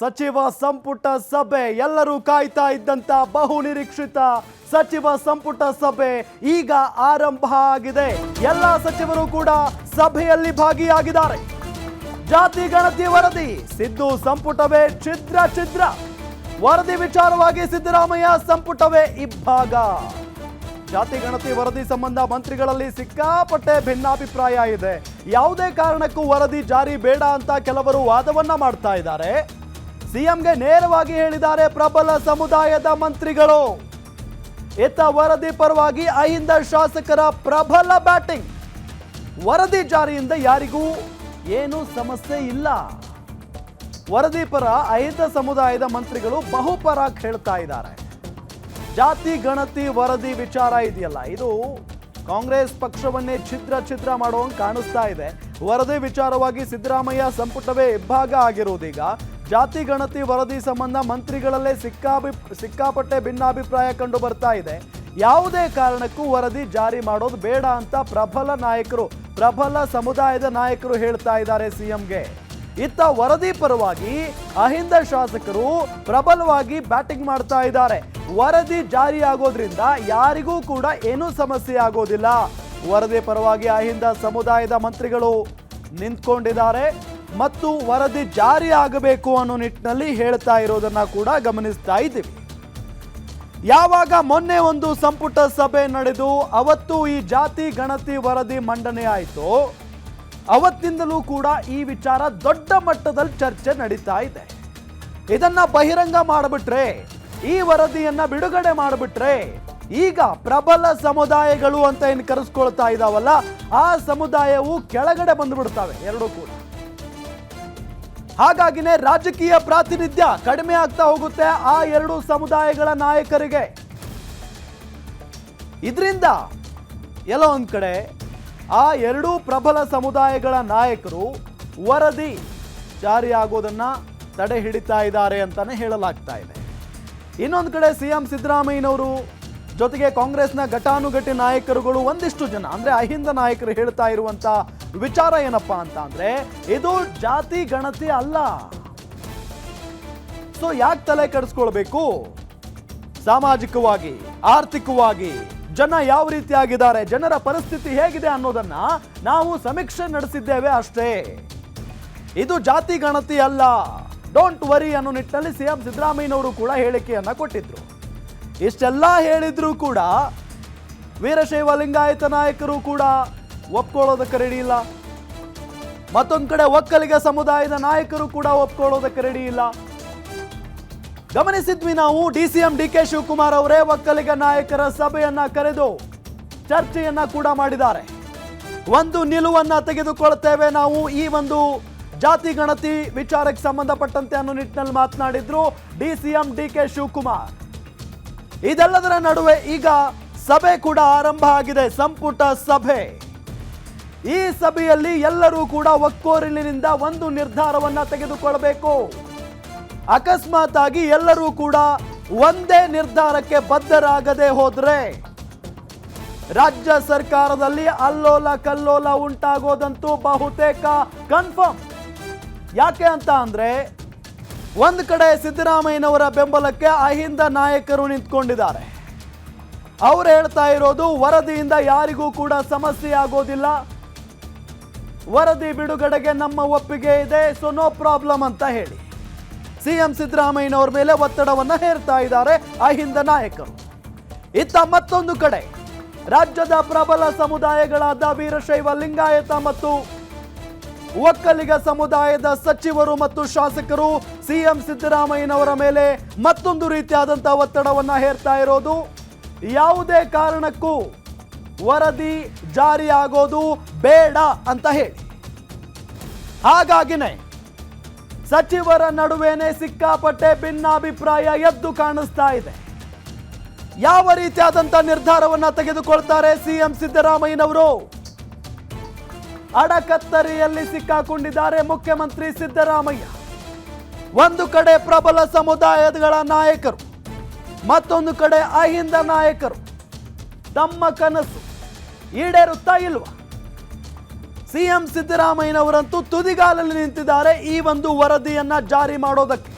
ಸಚಿವ ಸಂಪುಟ ಸಭೆ ಎಲ್ಲರೂ ಕಾಯ್ತಾ ಇದ್ದಂತ ಬಹು ನಿರೀಕ್ಷಿತ ಸಚಿವ ಸಂಪುಟ ಸಭೆ ಈಗ ಆರಂಭ ಆಗಿದೆ. ಎಲ್ಲ ಸಚಿವರು ಕೂಡ ಸಭೆಯಲ್ಲಿ ಭಾಗಿಯಾಗಿದ್ದಾರೆ. ಜಾತಿ ಗಣತಿ ವರದಿ ಸಿದ್ದು ಸಂಪುಟವೇ ಛಿದ್ರ ವರದಿ ವಿಚಾರವಾಗಿ ಸಿದ್ದರಾಮಯ್ಯ ಸಂಪುಟವೇ ಇಬ್ಬಾಗ. ಜಾತಿ ಗಣತಿ ವರದಿ ಸಂಬಂಧ ಮಂತ್ರಿಗಳಲ್ಲಿ ಸಿಕ್ಕಾಪಟ್ಟೆ ಭಿನ್ನಾಭಿಪ್ರಾಯ ಇದೆ. ಯಾವುದೇ ಕಾರಣಕ್ಕೂ ವರದಿ ಜಾರಿ ಬೇಡ ಅಂತ ಕೆಲವರು ವಾದವನ್ನ ಮಾಡ್ತಾ ಇದ್ದಾರೆ. ಸಿಎಂಗೆ ನೇರವಾಗಿ ಹೇಳಿದ್ದಾರೆ ಪ್ರಬಲ ಸಮುದಾಯದ ಮಂತ್ರಿಗಳು. ಇತ್ತ ವರದಿ ಪರವಾಗಿ ಅಹಿಂದ ಶಾಸಕರ ಪ್ರಬಲ ಬ್ಯಾಟಿಂಗ್. ವರದಿ ಜಾರಿಯಿಂದ ಯಾರಿಗೂ ಏನೂ ಸಮಸ್ಯೆ ಇಲ್ಲ. ವರದಿ ಪರ ಅಹಿಂದ ಸಮುದಾಯದ ಮಂತ್ರಿಗಳು ಬಹುಪರಾಕ್ ಹೇಳ್ತಾ ಇದ್ದಾರೆ. ಜಾತಿ ಗಣತಿ ವರದಿ ವಿಚಾರ ಇದೆಯಲ್ಲ, ಇದು ಕಾಂಗ್ರೆಸ್ ಪಕ್ಷವನ್ನೇ ಛಿದ್ರ ಮಾಡುವಂಗೆ ಕಾಣಿಸ್ತಾ ಇದೆ. ವರದಿ ವಿಚಾರವಾಗಿ ಸಿದ್ದರಾಮಯ್ಯ ಸಂಪುಟವೇ ಇಬ್ಬಾಗ ಆಗಿರುವುದೀಗ ಜಾತಿ ಗಣತಿ ವರದಿ ಸಂಬಂಧ ಮಂತ್ರಿಗಳಲ್ಲೇ ಸಿಕ್ಕಾಪಟ್ಟೆ ಭಿನ್ನಾಭಿಪ್ರಾಯ ಕಂಡು ಬರ್ತಾ ಇದೆ. ಯಾವುದೇ ಕಾರಣಕ್ಕೂ ವರದಿ ಜಾರಿ ಮಾಡೋದು ಬೇಡ ಅಂತ ಪ್ರಬಲ ಸಮುದಾಯದ ನಾಯಕರು ಹೇಳ್ತಾ ಇದ್ದಾರೆ ಸಿಎಂಗೆ. ಇತ್ತ ವರದಿ ಪರವಾಗಿ ಅಹಿಂದ ಶಾಸಕರು ಪ್ರಬಲವಾಗಿ ಬ್ಯಾಟಿಂಗ್ ಮಾಡ್ತಾ ಇದ್ದಾರೆ. ವರದಿ ಜಾರಿ ಆಗೋದ್ರಿಂದ ಯಾರಿಗೂ ಕೂಡ ಏನೂ ಸಮಸ್ಯೆ ಆಗೋದಿಲ್ಲ. ವರದಿ ಪರವಾಗಿ ಅಹಿಂದ ಸಮುದಾಯದ ಮಂತ್ರಿಗಳು ನಿಂತ್ಕೊಂಡಿದ್ದಾರೆ ಮತ್ತು ವರದಿ ಜಾರಿ ಆಗಬೇಕು ಅನ್ನೋ ನಿಟ್ಟಿನಲ್ಲಿ ಹೇಳ್ತಾ ಇರೋದನ್ನ ಕೂಡ ಗಮನಿಸ್ತಾ ಇದ್ದೀವಿ. ಯಾವಾಗ ಮೊನ್ನೆ ಒಂದು ಸಂಪುಟ ಸಭೆ ನಡೆದು ಅವತ್ತು ಈ ಜಾತಿ ಗಣತಿ ವರದಿ ಮಂಡನೆ ಆಯಿತು, ಅವತ್ತಿಂದಲೂ ಕೂಡ ಈ ವಿಚಾರ ದೊಡ್ಡ ಮಟ್ಟದಲ್ಲಿ ಚರ್ಚೆ ನಡೀತಾ ಇದೆ. ಇದನ್ನ ಬಹಿರಂಗ ಮಾಡಿಬಿಟ್ರೆ, ಈ ವರದಿಯನ್ನ ಬಿಡುಗಡೆ ಮಾಡಿಬಿಟ್ರೆ, ಈಗ ಪ್ರಬಲ ಸಮುದಾಯಗಳು ಅಂತ ಏನು ಕರೆಸ್ಕೊಳ್ತಾ ಇದಾವಲ್ಲ, ಆ ಸಮುದಾಯವು ಕೆಳಗಡೆ ಬಂದ್ಬಿಡ್ತಾವೆ ಎರಡೂ ಕೂಡ. ಹಾಗಾಗಿನೇ ರಾಜಕೀಯ ಪ್ರಾತಿನಿಧ್ಯ ಕಡಿಮೆ ಆಗ್ತಾ ಹೋಗುತ್ತೆ ಆ ಎರಡು ಸಮುದಾಯಗಳ ನಾಯಕರಿಗೆ. ಇದರಿಂದ ಎಲ್ಲೋ ಒಂದ್ ಕಡೆ ಆ ಎರಡೂ ಪ್ರಬಲ ಸಮುದಾಯಗಳ ನಾಯಕರು ವರದಿ ಜಾರಿಯಾಗೋದನ್ನ ತಡೆ ಹಿಡಿತಾ ಇದ್ದಾರೆ ಅಂತಾನೆ ಹೇಳಲಾಗ್ತಾ ಇದೆ. ಇನ್ನೊಂದು ಕಡೆ ಸಿಎಂ ಸಿದ್ದರಾಮಯ್ಯನವರು ಜೊತೆಗೆ ಕಾಂಗ್ರೆಸ್ನ ಘಟಾನುಘಟಿ ನಾಯಕರುಗಳು ಒಂದಿಷ್ಟು ಜನ ಅಂದ್ರೆ ಅಹಿಂದ ನಾಯಕರು ಹೇಳ್ತಾ ಇರುವಂತ ವಿಚಾರ ಏನಪ್ಪಾ ಅಂತ ಅಂದ್ರೆ, ಇದು ಜಾತಿ ಗಣತಿ ಅಲ್ಲ, ಸೊ ಯಾಕೆ ತಲೆ ಕೆಡಿಸ್ಕೊಳ್ಬೇಕು? ಸಾಮಾಜಿಕವಾಗಿ ಆರ್ಥಿಕವಾಗಿ ಜನ ಯಾವ ರೀತಿಯಾಗಿದ್ದಾರೆ, ಜನರ ಪರಿಸ್ಥಿತಿ ಹೇಗಿದೆ ಅನ್ನೋದನ್ನ ನಾವು ಸಮೀಕ್ಷೆ ನಡೆಸಿದ್ದೇವೆ ಅಷ್ಟೇ. ಇದು ಜಾತಿ ಗಣತಿ ಅಲ್ಲ, ಡೋಂಟ್ ವರಿ ಅನ್ನೋ ನಿಟ್ಟಿನಲ್ಲಿ ಸಿಎಂ ಸಿದ್ದರಾಮಯ್ಯನವರು ಕೂಡ ಹೇಳಿಕೆಯನ್ನ ಕೊಟ್ಟಿದ್ರು. ಇಷ್ಟೆಲ್ಲ ಹೇಳಿದ್ರು ಕೂಡ ವೀರಶೈವ ಲಿಂಗಾಯತ ನಾಯಕರು ಕೂಡ ಒಪ್ಕೊಳ್ಳೋದಕ್ಕೆ ರೆಡಿ ಇಲ್ಲ. ಮತ್ತೊಂದು ಕಡೆ ಒಕ್ಕಲಿಗ ಸಮುದಾಯದ ನಾಯಕರು ಕೂಡ ಒಪ್ಕೊಳ್ಳೋದಕ್ಕೆ ರೆಡಿ ಇಲ್ಲ. ಗಮನಿಸಿದ್ವಿ ನಾವು, ಡಿಸಿಎಂ ಡಿಕೆ ಶಿವಕುಮಾರ್ ಅವರೇ ಒಕ್ಕಲಿಗ ನಾಯಕರ ಸಭೆಯನ್ನ ಕರೆದು ಚರ್ಚೆಯನ್ನ ಕೂಡ ಮಾಡಿದ್ದಾರೆ. ಒಂದು ನಿಲುವನ್ನ ತೆಗೆದುಕೊಳ್ತೇವೆ ನಾವು ಈ ಒಂದು ಜಾತಿ ಗಣತಿ ವಿಚಾರಕ್ಕೆ ಸಂಬಂಧಪಟ್ಟಂತೆ ಅನ್ನೋ ನಿಟ್ಟಿನಲ್ಲಿ ಮಾತನಾಡಿದ್ರು ಡಿಸಿಎಂ ಡಿಕೆ ಶಿವಕುಮಾರ್. ಇದೆಲ್ಲದರ ನಡುವೆ ಈಗ ಸಭೆ ಕೂಡ ಆರಂಭ ಆಗಿದೆ, ಸಂಪುಟ ಸಭೆ. ಈ ಸಭೆಯಲ್ಲಿ ಎಲ್ಲರೂ ಕೂಡ ಒಕ್ಕೊರಲಿನಿಂದ ಒಂದು ನಿರ್ಧಾರವನ್ನ ತೆಗೆದುಕೊಳ್ಳಬೇಕು. ಅಕಸ್ಮಾತ್ ಆಗಿ ಎಲ್ಲರೂ ಕೂಡ ಒಂದೇ ನಿರ್ಧಾರಕ್ಕೆ ಬದ್ಧರಾಗದೆ ಹೋದ್ರೆ ರಾಜ್ಯ ಸರ್ಕಾರದಲ್ಲಿ ಅಲ್ಲೋಲ ಕಲ್ಲೋಲ ಉಂಟಾಗೋದಂತೂ ಬಹುತೇಕ ಕನ್ಫರ್ಮ್. ಯಾಕೆ ಅಂತ ಅಂದ್ರೆ, ಒಂದು ಕಡೆ ಸಿದ್ದರಾಮಯ್ಯನವರ ಬೆಂಬಲಕ್ಕೆ ಅಹಿಂದ ನಾಯಕರು ನಿಂತ್ಕೊಂಡಿದ್ದಾರೆ. ಅವರು ಹೇಳ್ತಾ ಇರೋದು ವರದಿಯಿಂದ ಯಾರಿಗೂ ಕೂಡ ಸಮಸ್ಯೆ ಆಗೋದಿಲ್ಲ, ವರದಿ ಬಿಡುಗಡೆಗೆ ನಮ್ಮ ಒಪ್ಪಿಗೆ ಇದೆ, ಸೊ ನೋ ಪ್ರಾಬ್ಲಮ್ ಅಂತ ಹೇಳಿ ಸಿಎಂ ಸಿದ್ದರಾಮಯ್ಯನವರ ಮೇಲೆ ಒತ್ತಡವನ್ನ ಹೇರ್ತಾ ಇದ್ದಾರೆ ಅಹಿಂದ ನಾಯಕರು. ಇತ್ತ ಮತ್ತೊಂದು ಕಡೆ ರಾಜ್ಯದ ಪ್ರಬಲ ಸಮುದಾಯಗಳಾದ ವೀರಶೈವ ಲಿಂಗಾಯತ ಮತ್ತು ಒಕ್ಕಲಿಗ ಸಮುದಾಯದ ಸಚಿವರು ಮತ್ತು ಶಾಸಕರು ಸಿಎಂ ಸಿದ್ದರಾಮಯ್ಯನವರ ಮೇಲೆ ಮತ್ತೊಂದು ರೀತಿಯಾದಂತಹ ಒತ್ತಡವನ್ನ ಹೇರ್ತಾ ಇರೋದು, ಯಾವುದೇ ಕಾರಣಕ್ಕೂ ವರದಿ ಜಾರಿ ಆಗೋದು ಬೇಡ ಅಂತ ಹೇಳಿ. ಹಾಗಾಗಿನೇ ಸಚಿವರ ನಡುವೆನೆ ಸಿಕ್ಕಾಪಟ್ಟೆ ಭಿನ್ನಾಭಿಪ್ರಾಯ ಎದ್ದು ಕಾಣಿಸ್ತಾ ಇದೆ. ಯಾವ ರೀತಿಯಾದಂತ ನಿರ್ಧಾರವನ್ನ ತೆಗೆದುಕೊಳ್ತಾರೆ ಸಿಎಂ ಸಿದ್ದರಾಮಯ್ಯನವರು? ಅಡಕತ್ತರಿಯಲ್ಲಿ ಸಿಕ್ಕಾಕೊಂಡಿದ್ದಾರೆ ಮುಖ್ಯಮಂತ್ರಿ ಸಿದ್ದರಾಮಯ್ಯ. ಒಂದು ಕಡೆ ಪ್ರಬಲ ಸಮುದಾಯಗಳ ನಾಯಕರು, ಮತ್ತೊಂದು ಕಡೆ ಅಹಿಂದ ನಾಯಕರು. ತಮ್ಮ ಕನಸು ಈಡೇರುತ್ತಾ ಇಲ್ವಾ? ಸಿಎಂ ಸಿದ್ದರಾಮಯ್ಯನವರಂತೂ ತುದಿಗಾಲಲ್ಲಿ ನಿಂತಿದ್ದಾರೆ ಈ ಒಂದು ವರದಿಯನ್ನ ಜಾರಿ ಮಾಡೋದಕ್ಕೆ.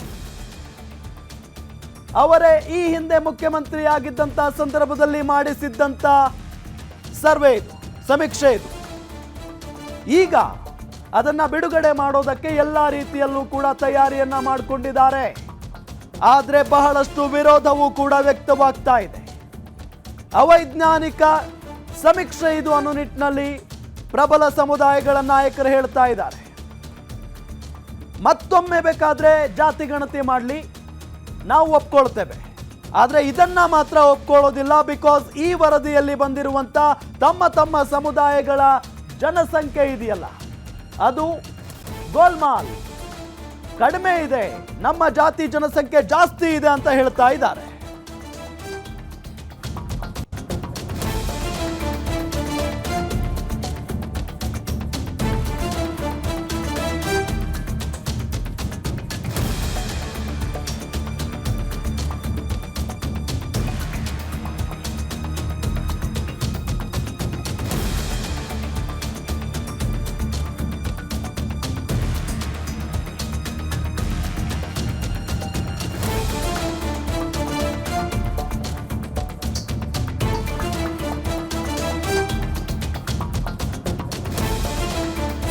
ಅವರೇ ಈ ಹಿಂದೆ ಮುಖ್ಯಮಂತ್ರಿ ಆಗಿದ್ದಂಥ ಸಂದರ್ಭದಲ್ಲಿ ಮಾಡಿಸಿದ್ದಂಥ ಸರ್ವೆ ಇದು, ಸಮೀಕ್ಷೆ ಇದು. ಈಗ ಅದನ್ನ ಬಿಡುಗಡೆ ಮಾಡೋದಕ್ಕೆ ಎಲ್ಲ ರೀತಿಯಲ್ಲೂ ಕೂಡ ತಯಾರಿಯನ್ನ ಮಾಡಿಕೊಂಡಿದ್ದಾರೆ. ಆದರೆ ಬಹಳಷ್ಟು ವಿರೋಧವೂ ಕೂಡ ವ್ಯಕ್ತವಾಗ್ತಾ ಇದೆ. ಅವೈಜ್ಞಾನಿಕ ಸಮೀಕ್ಷೆ ಇದು ಅನ್ನೋ ನಿಟ್ಟಿನಲ್ಲಿ ಪ್ರಬಲ ಸಮುದಾಯಗಳ ನಾಯಕರು ಹೇಳ್ತಾ ಇದ್ದಾರೆ. ಮತ್ತೊಮ್ಮೆ ಬೇಕಾದ್ರೆ ಜಾತಿ ಗಣತಿ ಮಾಡಲಿ, ನಾವು ಒಪ್ಕೊಳ್ತೇವೆ, ಆದರೆ ಇದನ್ನ ಮಾತ್ರ ಒಪ್ಕೊಳ್ಳೋದಿಲ್ಲ. ಬಿಕಾಸ್ ಈ ವರದಿಯಲ್ಲಿ ಬಂದಿರುವಂತ ತಮ್ಮ ತಮ್ಮ ಸಮುದಾಯಗಳ ಜನಸಂಖ್ಯೆ ಇದೆಯಲ್ಲ, ಅದು ಗೋಲ್ಮಾಲ್, ಕಡಿಮೆ ಇದೆ, ನಮ್ಮ ಜಾತಿ ಜನಸಂಖ್ಯೆ ಜಾಸ್ತಿ ಇದೆ ಅಂತ ಹೇಳ್ತಾ ಇದ್ದಾರೆ.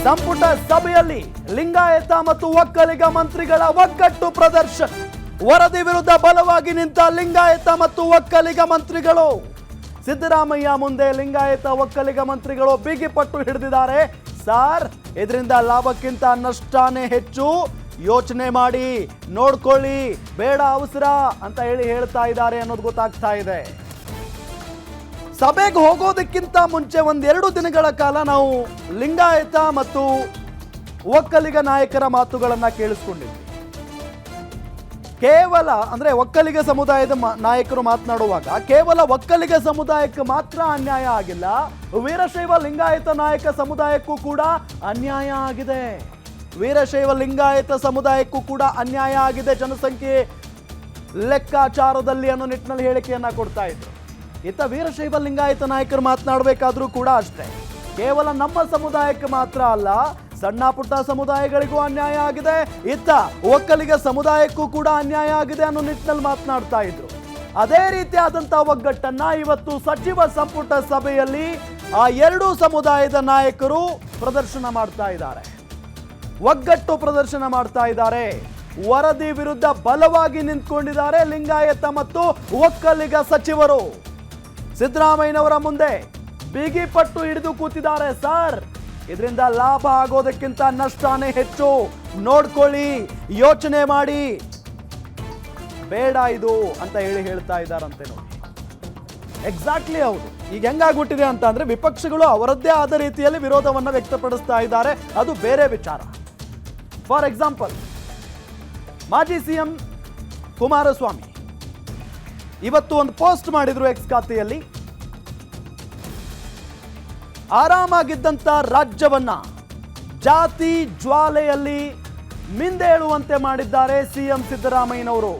ಸಂಪುಟ ಸಭೆಯಲ್ಲಿ ಲಿಂಗಾಯತ ಮತ್ತು ಒಕ್ಕಲಿಗ ಮಂತ್ರಿಗಳ ಒಗ್ಗಟ್ಟು ಪ್ರದರ್ಶನ. ವರದಿ ವಿರುದ್ಧ ಬಲವಾಗಿ ನಿಂತ ಲಿಂಗಾಯತ ಮತ್ತು ಒಕ್ಕಲಿಗ ಮಂತ್ರಿಗಳು. ಸಿದ್ದರಾಮಯ್ಯ ಮುಂದೆ ಲಿಂಗಾಯತ ಒಕ್ಕಲಿಗ ಮಂತ್ರಿಗಳು ಬಿಗಿಪಟ್ಟು ಹಿಡಿದಿದ್ದಾರೆ. ಸಾರ್, ಇದರಿಂದ ಲಾಭಕ್ಕಿಂತ ನಷ್ಟನೇ ಹೆಚ್ಚು, ಯೋಚನೆ ಮಾಡಿ, ನೋಡ್ಕೊಳ್ಳಿ, ಬೇಡ ಅವಸರ ಅಂತ ಹೇಳ್ತಾ ಇದ್ದಾರೆ ಅನ್ನೋದು ಗೊತ್ತಾಗ್ತಾ ಇದೆ. ಸಭೆಗೆ ಹೋಗೋದಕ್ಕಿಂತ ಮುಂಚೆ ಒಂದೆರಡು ದಿನಗಳ ಕಾಲ ನಾವು ಲಿಂಗಾಯತ ಮತ್ತು ಒಕ್ಕಲಿಗ ನಾಯಕರ ಮಾತುಗಳನ್ನ ಕೇಳಿಸ್ಕೊಂಡಿದ್ವಿ. ಕೇವಲ ಅಂದ್ರೆ ಒಕ್ಕಲಿಗ ಸಮುದಾಯದ ನಾಯಕರು ಮಾತನಾಡುವಾಗ ಕೇವಲ ಒಕ್ಕಲಿಗ ಸಮುದಾಯಕ್ಕೆ ಮಾತ್ರ ಅನ್ಯಾಯ ಆಗಿಲ್ಲ, ವೀರಶೈವ ಲಿಂಗಾಯತ ನಾಯಕ ಸಮುದಾಯಕ್ಕೂ ಕೂಡ ಅನ್ಯಾಯ ಆಗಿದೆ. ವೀರಶೈವ ಲಿಂಗಾಯತ ಸಮುದಾಯಕ್ಕೂ ಕೂಡ ಅನ್ಯಾಯ ಆಗಿದೆ ಜನಸಂಖ್ಯೆ ಲೆಕ್ಕಾಚಾರದಲ್ಲಿ ಅನ್ನೋ ನಿಟ್ಟಿನಲ್ಲಿ ಹೇಳಿಕೆಯನ್ನ ಕೊಡ್ತಾ ಇದ್ರು. ಇತ್ತ ವೀರಶೈವ ಲಿಂಗಾಯತ ನಾಯಕರು ಮಾತನಾಡಬೇಕಾದ್ರೂ ಕೂಡ ಅಷ್ಟೇ, ಕೇವಲ ನಮ್ಮ ಸಮುದಾಯಕ್ಕೆ ಮಾತ್ರ ಅಲ್ಲ, ಸಣ್ಣ ಪುಟ್ಟ ಸಮುದಾಯಗಳಿಗೂ ಅನ್ಯಾಯ ಆಗಿದೆ, ಇತ್ತ ಒಕ್ಕಲಿಗ ಸಮುದಾಯಕ್ಕೂ ಕೂಡ ಅನ್ಯಾಯ ಆಗಿದೆ ಅನ್ನೋ ನಿಟ್ಟಿನಲ್ಲಿ ಮಾತನಾಡ್ತಾ ಇದ್ರು. ಅದೇ ರೀತಿಯಾದಂತಹ ಒಗ್ಗಟ್ಟನ್ನ ಇವತ್ತು ಸಚಿವ ಸಂಪುಟ ಸಭೆಯಲ್ಲಿ ಆ ಎರಡೂ ಸಮುದಾಯದ ನಾಯಕರು ಪ್ರದರ್ಶನ ಮಾಡ್ತಾ ಇದ್ದಾರೆ, ಒಗ್ಗಟ್ಟು ಪ್ರದರ್ಶನ ಮಾಡ್ತಾ ಇದ್ದಾರೆ. ವರದಿ ವಿರುದ್ಧ ಬಲವಾಗಿ ನಿಂತ್ಕೊಂಡಿದ್ದಾರೆ ಲಿಂಗಾಯತ ಮತ್ತು ಒಕ್ಕಲಿಗ ಸಚಿವರು. ಸಿದ್ದರಾಮಯ್ಯನವರ ಮುಂದೆ ಬಿಗಿಪಟ್ಟು ಹಿಡಿದು ಕೂತಿದ್ದಾರೆ. ಸರ್, ಇದರಿಂದ ಲಾಭ ಆಗೋದಕ್ಕಿಂತ ನಷ್ಟನೇ ಹೆಚ್ಚು, ನೋಡ್ಕೊಳ್ಳಿ, ಯೋಚನೆ ಮಾಡಿ, ಬೇಡ ಇದು ಅಂತ ಹೇಳ್ತಾ ಇದ್ದಾರಂತೆ. ನೋಡಿ, ಎಕ್ಸಾಕ್ಟ್ಲಿ ಹೌದು. ಈಗ ಹೆಂಗಾಗ್ಬಿಟ್ಟಿದೆ ಅಂತ ಅಂದ್ರೆ ವಿಪಕ್ಷಗಳು ಅವರದ್ದೇ ಆದ ರೀತಿಯಲ್ಲಿ ವಿರೋಧವನ್ನ ವ್ಯಕ್ತಪಡಿಸ್ತಾ ಇದ್ದಾರೆ, ಅದು ಬೇರೆ ವಿಚಾರ. ಫಾರ್ ಎಕ್ಸಾಂಪಲ್, ಮಾಜಿ ಸಿಎಂ ಕುಮಾರಸ್ವಾಮಿ ಇವತ್ತು ಒಂದು ಪೋಸ್ಟ್ ಮಾಡಿದ್ರು ಎಕ್ಸ್ ಖಾತೆಯಲ್ಲಿ. ಆರಾಮಾಗಿದ್ದಂತ ರಾಜ್ಯವನ್ನ ಜಾತಿ ಜ್ವಾಲೆಯಲ್ಲಿ ಮಿಂದೇಳುವಂತೆ ಮಾಡಿದ್ದಾರೆ ಸಿಎಂ ಸಿದ್ದರಾಮಯ್ಯನವರು.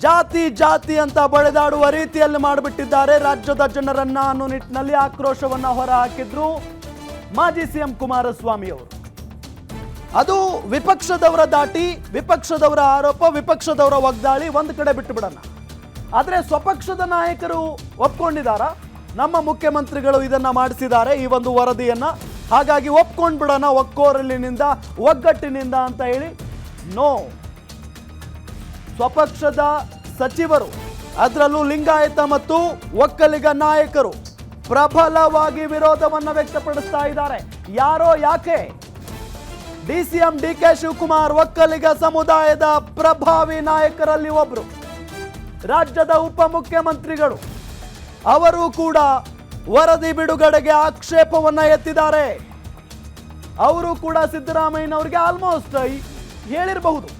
ಜಾತಿ ಜಾತಿ ಅಂತ ಬಳೆದಾಡುವ ರೀತಿಯಲ್ಲಿ ಮಾಡಿಬಿಟ್ಟಿದ್ದಾರೆ ರಾಜ್ಯದ ಜನರನ್ನ ಅನ್ನೋ ನಿಟ್ಟಿನಲ್ಲಿ ಆಕ್ರೋಶವನ್ನ ಹೊರ ಹಾಕಿದ್ರು ಮಾಜಿ ಸಿಎಂ ಕುಮಾರಸ್ವಾಮಿ ಅವರು. ಅದು ವಿಪಕ್ಷದವರ ದಾಟಿ, ವಿಪಕ್ಷದವರ ಆರೋಪ, ವಿಪಕ್ಷದವರ ಒಗ್ದಾಳಿ ಒಂದು ಕಡೆ ಬಿಟ್ಟು ಬಿಡೋಣ. ಆದರೆ ಸ್ವಪಕ್ಷದ ನಾಯಕರು ಒಪ್ಕೊಂಡಿದ್ದಾರ, ನಮ್ಮ ಮುಖ್ಯಮಂತ್ರಿಗಳು ಇದನ್ನ ಮಾಡಿಸಿದ್ದಾರೆ ಈ ಒಂದು ವರದಿಯನ್ನ, ಹಾಗಾಗಿ ಒಪ್ಕೊಂಡು ಬಿಡೋಣ ಒಕ್ಕೋರಲಿನಿಂದ ಒಗ್ಗಟ್ಟಿನಿಂದ ಅಂತ ಹೇಳಿ. ನೋ, ಸ್ವಪಕ್ಷದ ಸಚಿವರು, ಅದರಲ್ಲೂ ಲಿಂಗಾಯತ ಮತ್ತು ಒಕ್ಕಲಿಗ ನಾಯಕರು ಪ್ರಬಲವಾಗಿ ವಿರೋಧವನ್ನು ವ್ಯಕ್ತಪಡಿಸ್ತಾ ಇದ್ದಾರೆ. ಯಾರೋ ಯಾಕೆ? ಡಿಸಿಎಂ ಡಿಕೆ ಶಿವಕುಮಾರ್ ಒಕ್ಕಲಿಗ ಸಮುದಾಯದ ಪ್ರಭಾವಿ ನಾಯಕರಲ್ಲಿ ಒಬ್ರು, ರಾಜ್ಯದ ಉಪಮುಖ್ಯಮಂತ್ರಿಗಳು, ಅವರು ಕೂಡ ವರದಿ ಬಿಡುಗಡೆಗೆ ಆಕ್ಷೇಪವನ್ನ ಎತ್ತಿದ್ದಾರೆ. ಅವರು ಕೂಡ ಸಿದ್ದರಾಮಯ್ಯನವರಿಗೆ ಆಲ್ಮೋಸ್ಟ್ ಹೇಳಿರಬಹುದು,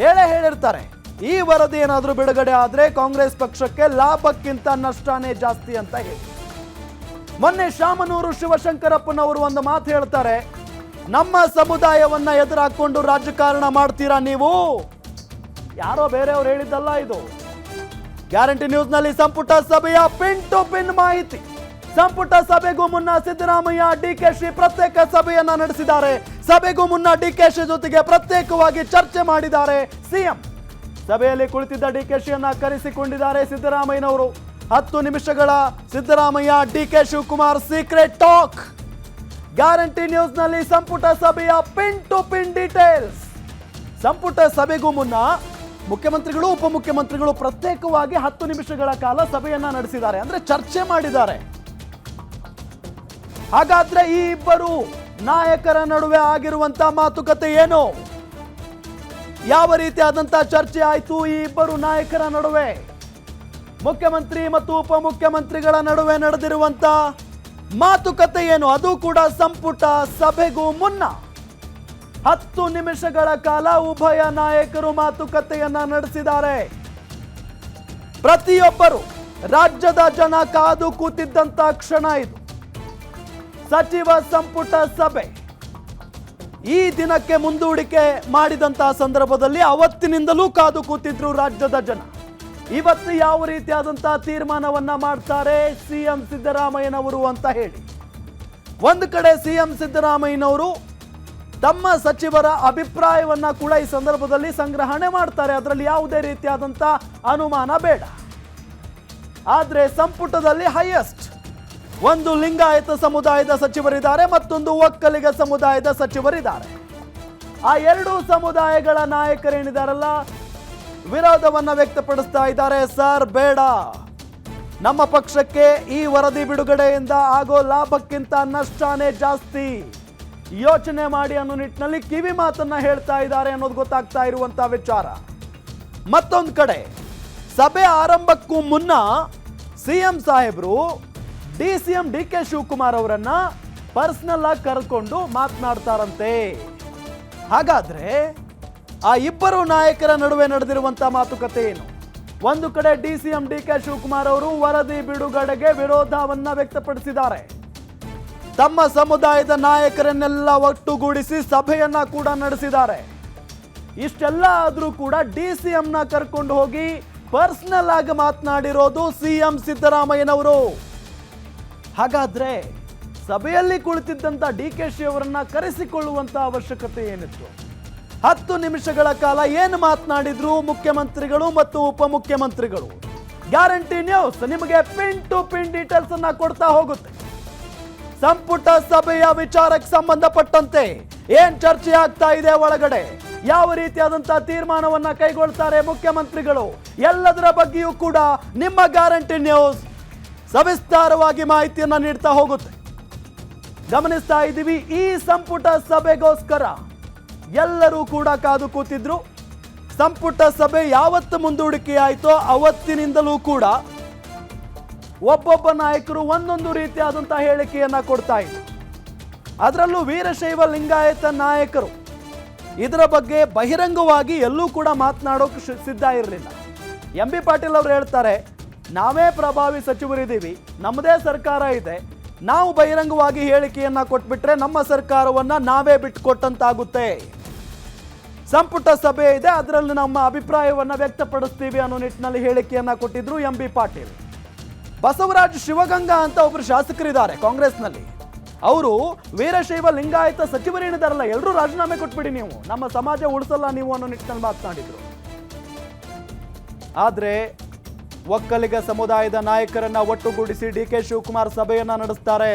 ಹೇಳಿರ್ತಾರೆ, ಈ ವರದಿ ಏನಾದರೂ ಬಿಡುಗಡೆ ಆದ್ರೆ ಕಾಂಗ್ರೆಸ್ ಪಕ್ಷಕ್ಕೆ ಲಾಭಕ್ಕಿಂತ ನಷ್ಟನೇ ಜಾಸ್ತಿ ಅಂತ ಹೇಳಿ. ಮೊನ್ನೆ ಶಾಮನೂರು ಶಿವಶಂಕರಪ್ಪನವರು ಒಂದು ಮಾತು ಹೇಳ್ತಾರೆ, ನಮ್ಮ ಸಮುದಾಯವನ್ನ ಎದುರಾಕೊಂಡು ರಾಜಕಾರಣ ಮಾಡ್ತೀರಾ ನೀವು? ಯಾರೋ ಬೇರೆಯವರು ಹೇಳಿದ್ದಲ್ಲ ಇದು. ಗ್ಯಾರಂಟಿ ನ್ಯೂಸ್ ನಲ್ಲಿ ಸಂಪುಟ ಸಭೆಯ ಪಿನ್ ಟು ಪಿನ್ ಮಾಹಿತಿ. ಸಂಪುಟ ಸಭೆಗೂ ಮುನ್ನ ಸಿದ್ದರಾಮಯ್ಯ ಡಿಕೆಶಿ ಪ್ರತ್ಯೇಕ ಸಭೆಯನ್ನ ನಡೆಸಿದ್ದಾರೆ. ಸಭೆಗೂ ಮುನ್ನ ಡಿಕೆಶಿ ಜೊತೆಗೆ ಪ್ರತ್ಯೇಕವಾಗಿ ಚರ್ಚೆ ಮಾಡಿದ್ದಾರೆ ಸಿಎಂ. ಸಭೆಯಲ್ಲಿ ಕುಳಿತಿದ್ದ ಡಿಕೆಶಿಯನ್ನ ಕರೆಸಿಕೊಂಡಿದ್ದಾರೆ ಸಿದ್ದರಾಮಯ್ಯನವರು. 10 ನಿಮಿಷಗಳ Siddaramaiah DK Shivakumar secret talk. Guarantee ನ್ಯೂಸ್ನಲ್ಲಿ ಸಂಪುಟ ಸಭೆಯ ಪಿನ್ ಟು ಪಿನ್ ಡೀಟೇಲ್ಸ್. ಸಂಪುಟ ಸಭೆಗೂ ಮುನ್ನ ಮುಖ್ಯಮಂತ್ರಿಗಳು ಉಪಮುಖ್ಯಮಂತ್ರಿಗಳು ಪ್ರತ್ಯೇಕವಾಗಿ 10 ನಿಮಿಷಗಳ ಕಾಲ ಸಭೆಯನ್ನ ನಡೆಸಿದ್ದಾರೆ, ಅಂದ್ರೆ ಚರ್ಚೆ ಮಾಡಿದ್ದಾರೆ. ಹಾಗಾದ್ರೆ ಈ ಇಬ್ಬರು ನಾಯಕರ ನಡುವೆ ಆಗಿರುವಂತ ಮಾತುಕತೆ ಏನು? ಯಾವ ರೀತಿಯಾದಂತ ಚರ್ಚೆ ಆಯಿತು ಈ ಇಬ್ಬರು ನಾಯಕರ ನಡುವೆ? ಮುಖ್ಯಮಂತ್ರಿ ಮತ್ತು ಉಪಮುಖ್ಯಮಂತ್ರಿಗಳ ನಡುವೆ ನಡೆದಿರುವಂತ ಮಾತುಕತೆ ಏನು? ಅದು ಕೂಡ ಸಂಪುಟ ಸಭೆಗೂ ಮುನ್ನ 10 ನಿಮಿಷಗಳ ಕಾಲ ಉಭಯ ನಾಯಕರು ಮಾತುಕತೆಯನ್ನ ನಡೆಸಿದ್ದಾರೆ. ಪ್ರತಿಯೊಬ್ಬರು ರಾಜ್ಯದ ಜನ ಕಾದು ಕೂತಿದ್ದಂತ ಕ್ಷಣ ಇದು. ಸಚಿವ ಸಂಪುಟ ಸಭೆ ಈ ದಿನಕ್ಕೆ ಮುಂದೂಡಿಕೆ ಮಾಡಿದಂತಹ ಸಂದರ್ಭದಲ್ಲಿ ಅವತ್ತಿನಿಂದಲೂ ಕಾದು ಕೂತಿದ್ರು ರಾಜ್ಯದ ಜನ. ಇವತ್ತು ಯಾವ ರೀತಿಯಾದಂತಹ ತೀರ್ಮಾನವನ್ನ ಮಾಡ್ತಾರೆ ಸಿಎಂ ಸಿದ್ದರಾಮಯ್ಯನವರು ಅಂತ ಹೇಳಿ. ಒಂದು ಕಡೆ ಸಿಎಂ ಸಿದ್ದರಾಮಯ್ಯನವರು ತಮ್ಮ ಸಚಿವರ ಅಭಿಪ್ರಾಯವನ್ನ ಕೂಡ ಈ ಸಂದರ್ಭದಲ್ಲಿ ಸಂಗ್ರಹಣೆ ಮಾಡ್ತಾರೆ, ಅದರಲ್ಲಿ ಯಾವುದೇ ರೀತಿಯಾದಂತ ಅನುಮಾನ ಬೇಡ. ಆದ್ರೆ ಸಂಪುಟದಲ್ಲಿ ಹೈಯೆಸ್ಟ್ ಒಂದು ಲಿಂಗಾಯತ ಸಮುದಾಯದ ಸಚಿವರಿದ್ದಾರೆ, ಮತ್ತೊಂದು ಒಕ್ಕಲಿಗ ಸಮುದಾಯದ ಸಚಿವರಿದ್ದಾರೆ. ಆ ಎರಡೂ ಸಮುದಾಯಗಳ ನಾಯಕರೇನಿದಾರಲ್ಲ ವಿರೋಧವನ್ನ ವ್ಯಕ್ತಪಡಿಸ್ತಾ ಇದ್ದಾರೆ. ಸರ್ ಬೇಡ, ನಮ್ಮ ಪಕ್ಷಕ್ಕೆ ಈ ವರದಿ ಬಿಡುಗಡೆಯಿಂದ ಆಗೋ ಲಾಭಕ್ಕಿಂತ ನಷ್ಟನೇ ಜಾಸ್ತಿ, ಯೋಚನೆ ಮಾಡಿ ಅನ್ನೋ ನಿಟ್ಟಿನಲ್ಲಿ ಕಿವಿ ಮಾತನ್ನ ಹೇಳ್ತಾ ಇದ್ದಾರೆ ಅನ್ನೋದು ಗೊತ್ತಾಗ್ತಾ ಇರುವಂತ ವಿಚಾರ. ಮತ್ತೊಂದು ಕಡೆ ಸಭೆ ಆರಂಭಕ್ಕೂ ಮುನ್ನ ಸಿಎಂ ಸಾಹೇಬರು ಡಿಸಿಎಂ ಡಿಕೆ ಶಿವಕುಮಾರ್ ಅವರನ್ನ ಪರ್ಸನಲ್ ಆಗಿ ಕರೆದುಕೊಂಡು ಮಾತನಾಡ್ತಾರಂತೆ. ಹಾಗಾದ್ರೆ ಆ ಇಬ್ಬರು ನಾಯಕರ ನಡುವೆ ನಡೆದಿರುವಂತಹ ಮಾತುಕತೆ ಏನು? ಒಂದು ಕಡೆ ಡಿಸಿಎಂ ಡಿಕೆ ಶಿವಕುಮಾರ್ ಅವರು ವರದಿ ಬಿಡುಗಡೆಗೆ ವಿರೋಧವನ್ನ ವ್ಯಕ್ತಪಡಿಸಿದ್ದಾರೆ. ತಮ್ಮ ಸಮುದಾಯದ ನಾಯಕರನ್ನೆಲ್ಲ ಒಟ್ಟುಗೂಡಿಸಿ ಸಭೆಯನ್ನ ಕೂಡ ನಡೆಸಿದ್ದಾರೆ. ಇಷ್ಟೆಲ್ಲ ಆದ್ರೂ ಕೂಡ ಡಿಸಿಎಂನ ಕರ್ಕೊಂಡು ಹೋಗಿ ಪರ್ಸನಲ್ ಆಗಿ ಮಾತನಾಡಿರೋದು ಸಿಎಂ ಸಿದ್ದರಾಮಯ್ಯನವರು. ಹಾಗಾದ್ರೆ ಸಭೆಯಲ್ಲಿ ಕುಳಿತಿದ್ದಂತ ಡಿಕೆಶಿ ಅವರನ್ನ ಕರೆಸಿಕೊಳ್ಳುವಂತ ಅವಶ್ಯಕತೆ ಏನಿತ್ತು? 10 ನಿಮಿಷಗಳ ಕಾಲ ಏನು ಮಾತನಾಡಿದ್ರು ಮುಖ್ಯಮಂತ್ರಿಗಳು ಮತ್ತು ಉಪಮುಖ್ಯಮಂತ್ರಿಗಳು? ಗ್ಯಾರಂಟಿ ನ್ಯೂಸ್ ನಿಮಗೆ ಪಿನ್ ಟು ಪಿನ್ ಡೀಟೇಲ್ಸ್ ಅನ್ನ ಕೊಡ್ತಾ ಹೋಗುತ್ತೆ. ಸಂಪುಟ ಸಭೆಯ ವಿಚಾರಕ್ಕೆ ಸಂಬಂಧಪಟ್ಟಂತೆ ಏನ್ ಚರ್ಚೆ ಆಗ್ತಾ ಇದೆ ಒಳಗಡೆ, ಯಾವ ರೀತಿಯಾದಂತಹ ತೀರ್ಮಾನವನ್ನ ಕೈಗೊಳ್ತಾರೆ ಮುಖ್ಯಮಂತ್ರಿಗಳು, ಎಲ್ಲದರ ಬಗ್ಗೆಯೂ ಕೂಡ ನಿಮ್ಮ ಗ್ಯಾರಂಟಿ ನ್ಯೂಸ್ ಸವಿಸ್ತಾರವಾಗಿ ಮಾಹಿತಿಯನ್ನ ನೀಡ್ತಾ ಹೋಗುತ್ತೆ. ಗಮನಿಸ್ತಾ ಇದ್ದೀವಿ, ಈ ಸಂಪುಟ ಸಭೆಗೋಸ್ಕರ ಎಲ್ಲರೂ ಕೂಡ ಕಾದು ಕೂತಿದ್ರು. ಸಂಪುಟ ಸಭೆ ಯಾವತ್ತು ಮುಂದೂಡಿಕೆ ಆಯಿತೋ ಅವತ್ತಿನಿಂದಲೂ ಕೂಡ ಒಬ್ಬೊಬ್ಬ ನಾಯಕರು ಒಂದೊಂದು ರೀತಿಯಾದಂತಹ ಹೇಳಿಕೆಯನ್ನ ಕೊಡ್ತಾ ಇದ್ರು. ಅದರಲ್ಲೂ ವೀರಶೈವ ಲಿಂಗಾಯತ ನಾಯಕರು ಇದರ ಬಗ್ಗೆ ಬಹಿರಂಗವಾಗಿ ಎಲ್ಲೂ ಕೂಡ ಮಾತನಾಡೋಕೆ ಸಿದ್ಧ ಇರಲಿಲ್ಲ. ಎಂ ಬಿ ಪಾಟೀಲ್ ಅವರು ಹೇಳ್ತಾರೆ, ನಾವೇ ಪ್ರಭಾವಿ ಸಚಿವರಿದ್ದೀವಿ, ನಮ್ಮದೇ ಸರ್ಕಾರ ಇದೆ, ನಾವು ಬಹಿರಂಗವಾಗಿ ಹೇಳಿಕೆಯನ್ನ ಕೊಟ್ಬಿಟ್ರೆ ನಮ್ಮ ಸರ್ಕಾರವನ್ನ ನಾವೇ ಬಿಟ್ಟುಕೊಟ್ಟಂತಾಗುತ್ತೆ. ಸಂಪುಟ ಸಭೆ ಇದೆ, ಅದರಲ್ಲಿ ನಮ್ಮ ಅಭಿಪ್ರಾಯವನ್ನ ವ್ಯಕ್ತಪಡಿಸ್ತೀವಿ ಅನ್ನೋ ನಿಟ್ಟಿನಲ್ಲಿ ಹೇಳಿಕೆಯನ್ನ ಕೊಟ್ಟಿದ್ರು ಎಂ ಬಿ ಪಾಟೀಲ್. ಬಸವರಾಜ್ ಶಿವಗಂಗಾ ಅಂತ ಒಬ್ಬರು ಶಾಸಕರಿದ್ದಾರೆ ಕಾಂಗ್ರೆಸ್ನಲ್ಲಿ. ಅವರು ವೀರಶೈವ ಲಿಂಗಾಯತ ಸಚಿವರೇನಿದಾರಲ್ಲ, ಎಲ್ಲರೂ ರಾಜೀನಾಮೆ ಕೊಟ್ಬಿಡಿ, ನೀವು ನಮ್ಮ ಸಮಾಜ ಉಳಿಸಲ್ಲ ನೀವು ಅನ್ನೋ ನಿಟ್ಟಿನಲ್ಲಿ ಮಾತನಾಡಿದ್ರು. ಆದ್ರೆ ಒಕ್ಕಲಿಗ ಸಮುದಾಯದ ನಾಯಕರನ್ನ ಒಟ್ಟುಗೂಡಿಸಿ ಡಿಕೆ ಶಿವಕುಮಾರ್ ಸಭೆಯನ್ನ ನಡೆಸ್ತಾರೆ.